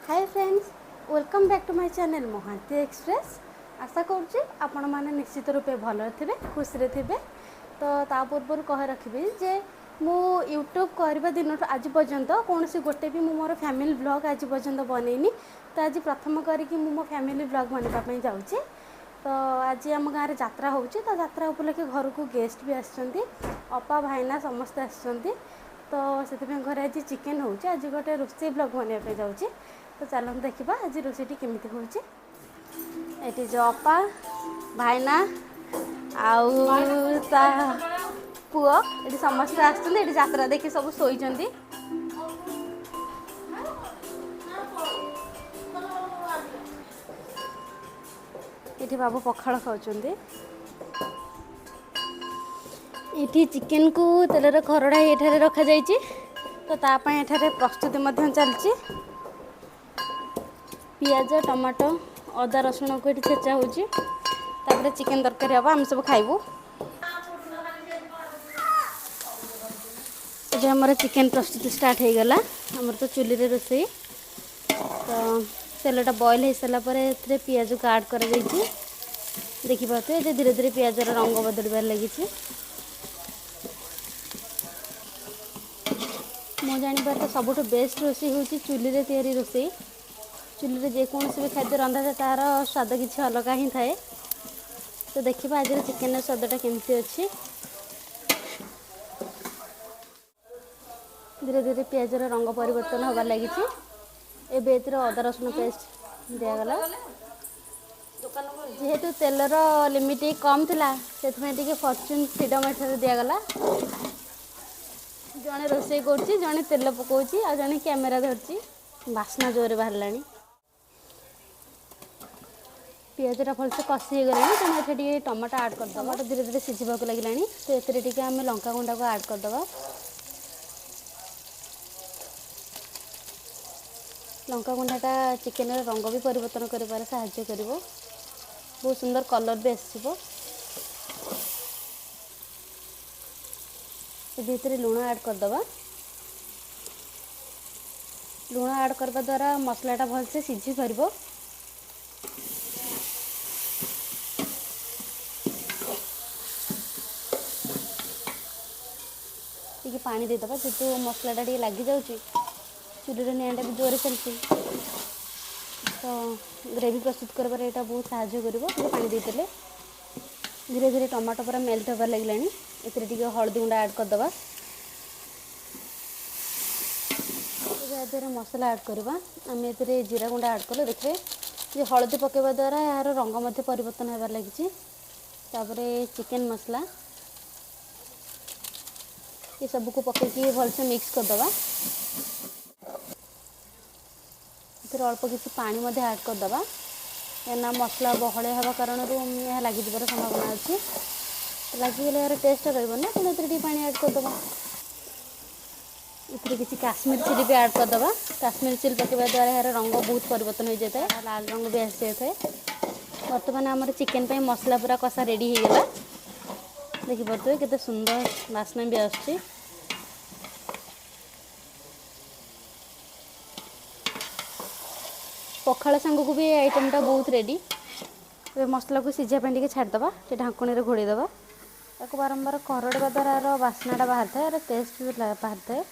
Hi friends, welcome back to my channel Mohanty Express. आशा करुच्ची आपण मैंने निश्चित रूपे भल थे खुशी थे। तो ता पूर्व कह रखी जे मु यूट्यूब करने दिन आज पर्यंत कौन सी गोटे भी मोर फैमिली ब्लॉग आज पर्यंत बनईनी। तो आज प्रथम करके मो फैमिली ब्लॉग बनवाई जाऊँगी। तो आज आम गाँव जात्रा हो तो जात्रा उपलक्षे घर को गेस्ट भी आसछंती, अपा भाईना समस्ते आसछंती। तो से घर आज चिकेन हो आज गोटे रोषे ब्लॉग बनवाई जाऊँगी। तो चलते देखा आज रोषेटी केमी होती। जो अपा भाईना आउ पुओ ये समस्ते आसछंती जात्रा देखी सब शोइछंती। ये बाबू पखाड़ खाऊंचे। ये चिकेन को तेल खरड़ा ये रखा जाइए। तो तापाई एठारे प्रस्तुति चलती। पियाज टमाटो अदा रसुण को ये छेचा होपर चिकेन तरकारी हम आम सब खाइबू। ये आमर चिकेन प्रस्तुति स्टार्ट हो गला। आमर तो चुली रे रोसई। तो तेलटा बॉयल हो सारापर ए पियाज को आड कर देखिए धीरे धीरे पियाज रंग बदलबार लगी। मो जापर तो सबुठ बेस्ट रोषे हूँ चुली रे तैयारी रोषे। चुली रे जेकोसी भी खाद्य रंधा जाए तार स्वाद किसी अलग ही थाए। तो देखिए आज चिकेन स्वादटा केमती अच्छी। धीरे धीरे पियाज रंग परिवर्तन होबार लगी। एवं अदा रसुण पेस्ट दिगला। जेहेतु तेलर लिमिट कम थिला से फॉर्च्यून फ्रीडम एठार दिगला। जड़े रोषे कर जड़े तेल पकाउची आ जड़े कैमेरा धरची। बास्ना जोरे बाहर। पियाजटा भलसे कषि हो गला। तेनाली ये टमाटो आड कर टमाटो धीरे धीरे सीझाक लगे। तो ये आम लंका गुंडा को आड करदे। लंका गुंडाटा चिकेन रंग भी परिवर्तन कर साहाय्य कर। बहुत सुंदर कलर भी आसो। ये लुण आड करदे। लुण आड करने द्वारा मसलाटा भलसे सीझी पार। टी पानी देदेबा जेहतु मसलाटा टी लगी जाऊँगी। चुली निआँटा भी जोर चलती। तो ग्रेवी प्रस्तुत कर यहाँ बहुत साहाय्य कर। पानी देदेले धीरे धीरे टमाटो पूरा मेल्ट होबार लगे। ये हल्दी गुंडा आड करदे। मसला आड करवा आम ये जीरा गुंडा आड कले देखिए ये हल्दी पकेवा द्वारा यार रंग मध्य परिवर्तन होबार लगी। चिकेन मसला ये सब को पकईकि भलसे मिक्स करदे। फिर अल्प किसी पानी आड करदे कहना मसला बहलिया हवा कारण यह लगी संभावना अच्छी। लगिगले यार टेस्ट रही ना तेरे पानी आड करदे। इतने किसी काश्मीर चिली भी आड करदे। काश्मीर चिली पकेवा द्वारा यार रंग बहुत परिवर्तन हो जाए। लाल रंग भी आसी जाए। बर्तमान आमर चिकेन पे मसला पूरा कषा रेडी हो गला। देखिए केते सुंदर बास्ना भी आसुची। पखाड़ सांग को भी आइटमटा बहुत रेडी। मसला को सीझापी छाड़दे ढाकुणी घोड़ेदे। ताको बारंबार करड़वा द्वारा यार बास्नाटा बाहर था। यार टेस्ट भी बाहर थाए।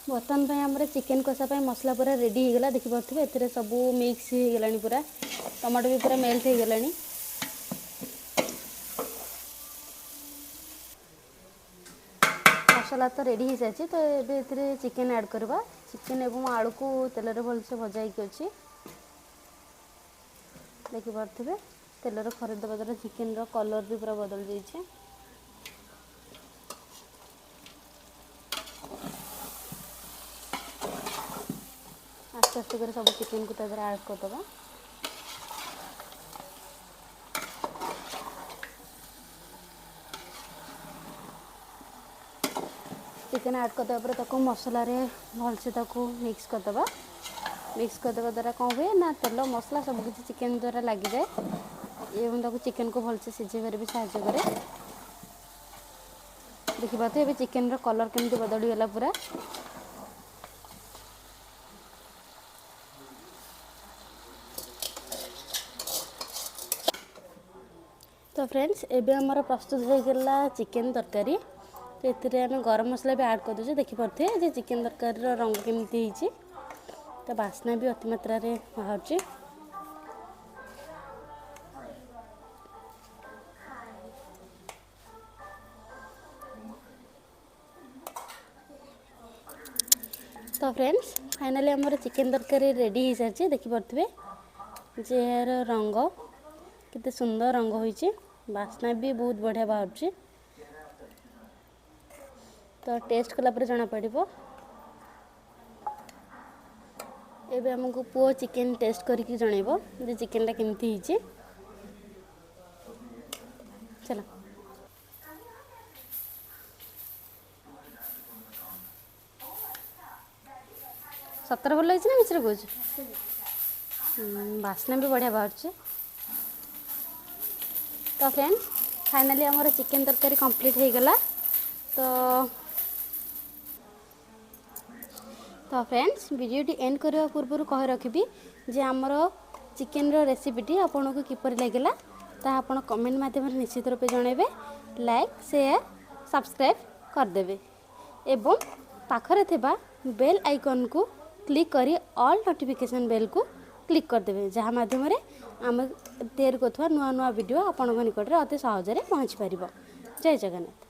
बर्तमान आमर चिकेन कषा मसला पूरा रेडी हो गला। देखिए सब मिक्स हो गला। पूरा टमाटो भी पूरा मेल्ट हो गला। मसला तो रेडी हो जाए। तो ये चिकेन ऐड करवा। चिकेन एवं आलू को तेल भलसे भजाई अच्छी। देखिए तेलर खरीदवा द्वारा चिकेन कलर भी पूरा बदल जाइए। आस्ते आस्ते कर सब चिकेन को तादर ऐड करदे। चिकेन ऐड करदे मसला भलसे मिक्स करदे। मिक्स करदेवा द्वारा कौन हुए ना तेल मसला सबकि चिकेन द्वारा लगी जाए एवं चिकेन को भलसे सीझेबार भी साहाय्य करे। देखिपारे ये चिकेन कलर केमती बदलीगला पूरा। तो फ्रेंड्स एबे हमर प्रस्तुत हो गला चिकेन तरकारी। तो एथिरे आम गरम मसला भी ऐड कर दे देखिपे जे चिकेन तरकारी रंग केमती होइछि। तो बास्ना भी अति मात्रा रे बाहर। तो फ्रेंड्स फाइनली हमर चिकेन तरकारी रेडी हो सारी देखिपे जे यार रंग केते सुंदर रंग होइछि। बास्ना भी बहुत बढ़िया बाहर। तो टेस्ट कला पर जना पड़िबो। एबे हमको पुओ चिकेन टेस्ट करके जणेबो जे चिकेन टा केमती हिची। चलो सतर भल ना मिश्र कौच बास्ना भी बढ़िया बाहर। तो फ्रेंड्स फाइनली हमारा चिकेन तरकारी कंप्लीट हो गला। तो फ्रेंड्स वीडियो एंड करने पूर्व कह रखी जे आमर चिकेन रेसिपीटी आपन को किपर लगे ता आपन कमेंट माध्यम निश्चित रूप जनइबे। लाइक शेयर सब्सक्राइब करदेवे एवं पाखरे थिबा बेल आइकन को क्लिक करी ऑल नोटिफिकेशन बेल को क्लिक करदेवे जहाँ माध्यम आम तैयारी करुवा नुआ नुआ वीडियो आपण निकट में अति सहज पहुँची पार। जय जगन्नाथ।